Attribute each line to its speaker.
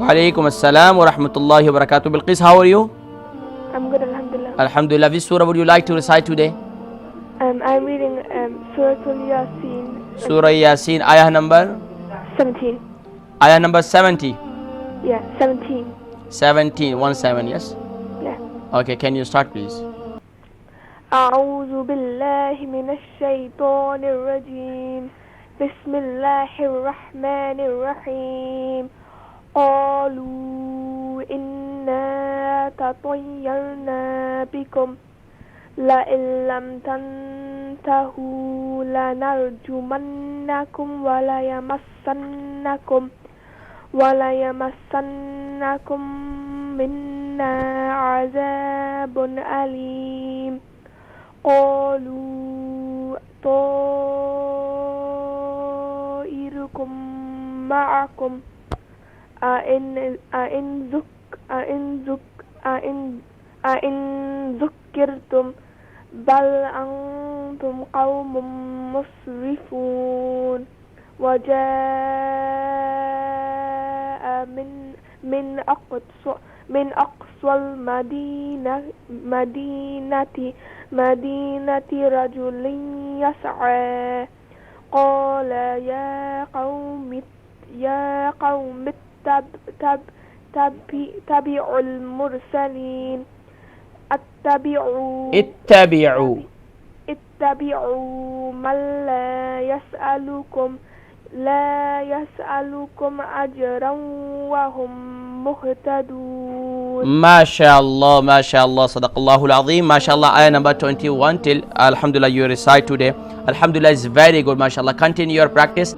Speaker 1: Walaikum assalam wa rahmatullahi wa barakatuh. Bilqis, how are you?
Speaker 2: I'm good, alhamdulillah.
Speaker 1: Alhamdulillah. Which surah would you like to recite today?
Speaker 2: I'm reading Surah Yasin.
Speaker 1: Surah Yasin, ayah number?
Speaker 2: 17.
Speaker 1: Ayah number 70.
Speaker 2: Yeah, 17.
Speaker 1: 17, 17, yes?
Speaker 2: Yeah.
Speaker 1: Okay, can you start please?
Speaker 2: أعوذ بالله من الشيطان الرجيم بسم الله الرحمن الرحيم قالوا إنا تطيرنا بكم لئن لم تنتهوا لنرجمنكم وليمسنكم منا عذاب أليم قالوا طائركم معكم أئن ذكرتم بل أنتم قوم مسرفون وجاء من أقصى المدينة رجل يسعى قال يا قوم اتبعوا المرسلين اتبعوا من لا يسألكم أجرا وهم مهتدون.
Speaker 1: MashaAllah, MashaAllah, Sadaqallahu al-Azim. MashaAllah, ayah number 21 till Alhamdulillah you recite today. Alhamdulillah is very good, MashaAllah. Continue your practice.